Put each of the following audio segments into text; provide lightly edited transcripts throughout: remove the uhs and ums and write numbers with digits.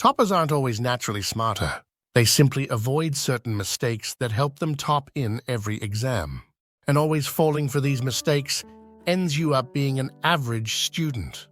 Toppers aren't always naturally smarter. They simply avoid certain mistakes that help them top in every exam. And always falling for these mistakes ends you up being an average student.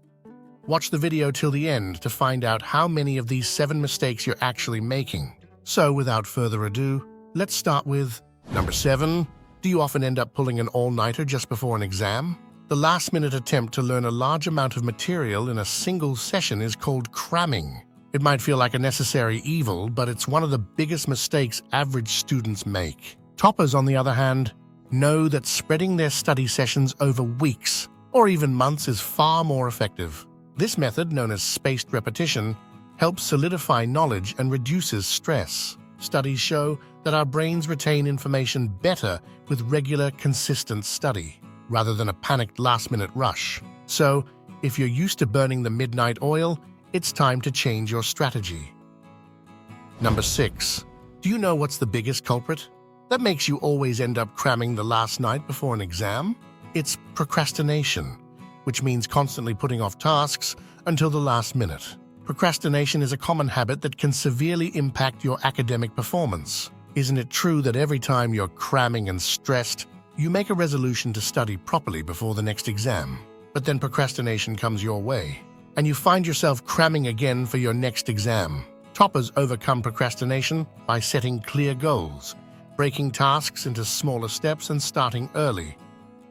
Watch the video till the end to find out how many of these 7 mistakes you're actually making. So, without further ado, let's start with number 7. Do you often end up pulling an all-nighter just before an exam? The last-minute attempt to learn a large amount of material in a single session is called cramming. It might feel like a necessary evil, but it's one of the biggest mistakes average students make. Toppers, on the other hand, know that spreading their study sessions over weeks or even months is far more effective. This method, known as spaced repetition, helps solidify knowledge and reduces stress. Studies show that our brains retain information better with regular, consistent study, rather than a panicked last-minute rush. So, if you're used to burning the midnight oil, it's time to change your strategy. Number 6. Do you know what's the biggest culprit that makes you always end up cramming the last night before an exam? It's procrastination, which means constantly putting off tasks until the last minute. Procrastination is a common habit that can severely impact your academic performance. Isn't it true that every time you're cramming and stressed, you make a resolution to study properly before the next exam, but then procrastination comes your way, and you find yourself cramming again for your next exam? Toppers overcome procrastination by setting clear goals, breaking tasks into smaller steps, and starting early.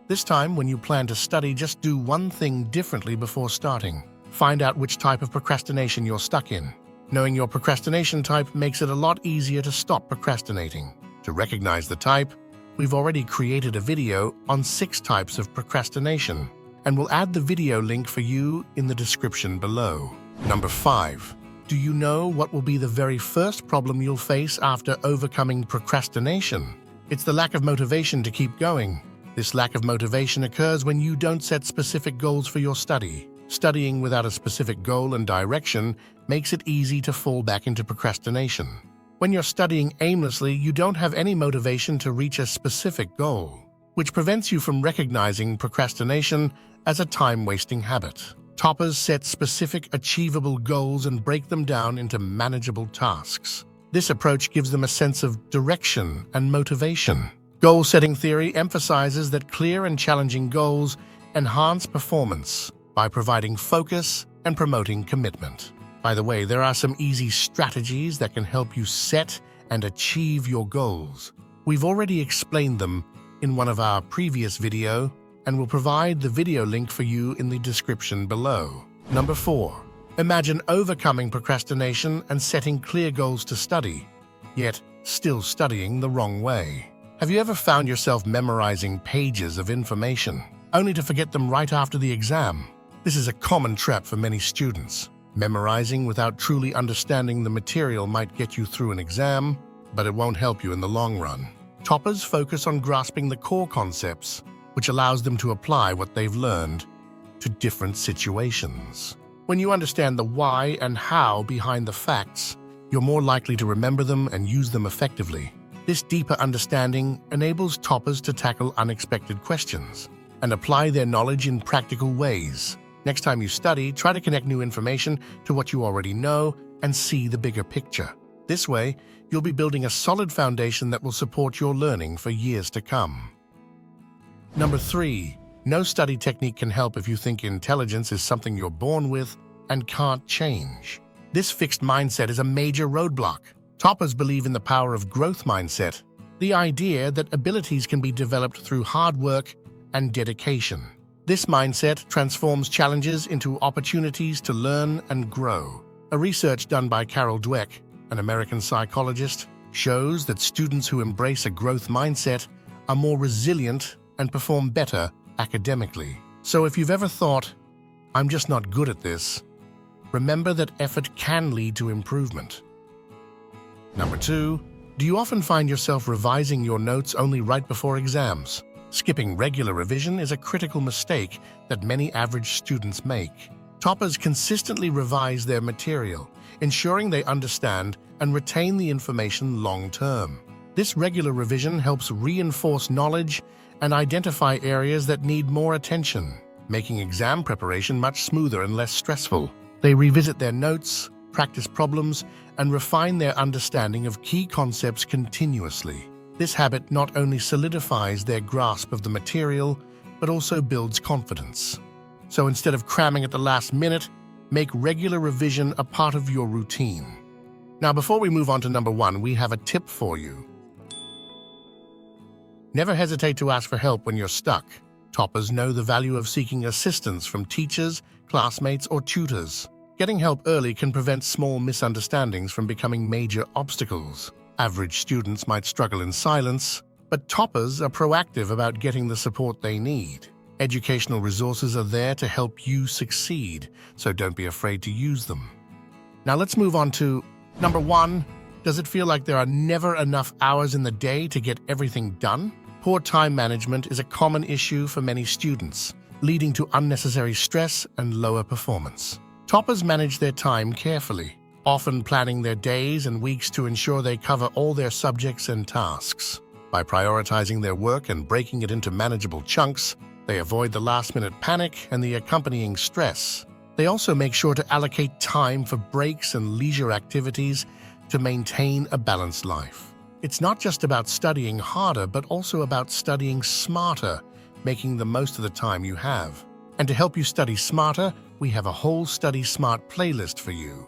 This time, when you plan to study, just do one thing differently before starting. Find out which type of procrastination you're stuck in. Knowing your procrastination type makes it a lot easier to stop procrastinating. To recognize the type, we've already created a video on 6 types of procrastination, and we'll add the video link for you in the description below. Number 5. Do you know what will be the very first problem you'll face after overcoming procrastination? It's the lack of motivation to keep going. This lack of motivation occurs when you don't set specific goals for your study. Studying without a specific goal and direction makes it easy to fall back into procrastination. When you're studying aimlessly, you don't have any motivation to reach a specific goal, which prevents you from recognizing procrastination as a time-wasting habit. Toppers set specific, achievable goals and break them down into manageable tasks. This approach gives them a sense of direction and motivation. Goal-setting theory emphasizes that clear and challenging goals enhance performance by providing focus and promoting commitment. By the way, there are some easy strategies that can help you set and achieve your goals. We've already explained them in one of our previous videos, and we'll provide the video link for you in the description below. Number 4. Imagine overcoming procrastination and setting clear goals to study, yet still studying the wrong way. Have you ever found yourself memorizing pages of information, only to forget them right after the exam? This is a common trap for many students. Memorizing without truly understanding the material might get you through an exam, but it won't help you in the long run. Toppers focus on grasping the core concepts, which allows them to apply what they've learned to different situations. When you understand the why and how behind the facts, you're more likely to remember them and use them effectively. This deeper understanding enables toppers to tackle unexpected questions and apply their knowledge in practical ways. Next time you study, try to connect new information to what you already know and see the bigger picture. This way, you'll be building a solid foundation that will support your learning for years to come. Number 3. No study technique can help if you think intelligence is something you're born with and can't change. This fixed mindset is a major roadblock. Toppers believe in the power of growth mindset, the idea that abilities can be developed through hard work and dedication. This mindset transforms challenges into opportunities to learn and grow. A research done by Carol Dweck, an American psychologist, shows that students who embrace a growth mindset are more resilient and perform better academically. So if you've ever thought, "I'm just not good at this," remember that effort can lead to improvement. Number 2. Do you often find yourself revising your notes only right before exams? Skipping regular revision is a critical mistake that many average students make. Toppers consistently revise their material, ensuring they understand and retain the information long-term. This regular revision helps reinforce knowledge and identify areas that need more attention, making exam preparation much smoother and less stressful. They revisit their notes, practice problems, and refine their understanding of key concepts continuously. This habit not only solidifies their grasp of the material, but also builds confidence. So instead of cramming at the last minute, make regular revision a part of your routine. Now, before we move on to number 1, we have a tip for you. Never hesitate to ask for help when you're stuck. Toppers know the value of seeking assistance from teachers, classmates, or tutors. Getting help early can prevent small misunderstandings from becoming major obstacles. Average students might struggle in silence, but toppers are proactive about getting the support they need. Educational resources are there to help you succeed, so don't be afraid to use them. Now let's move on to number 1. Does it feel like there are never enough hours in the day to get everything done? Poor time management is a common issue for many students, leading to unnecessary stress and lower performance. Toppers manage their time carefully, often planning their days and weeks to ensure they cover all their subjects and tasks. By prioritizing their work and breaking it into manageable chunks, they avoid the last-minute panic and the accompanying stress. They also make sure to allocate time for breaks and leisure activities to maintain a balanced life. It's not just about studying harder, but also about studying smarter, making the most of the time you have. And to help you study smarter, we have a whole Study Smart playlist for you.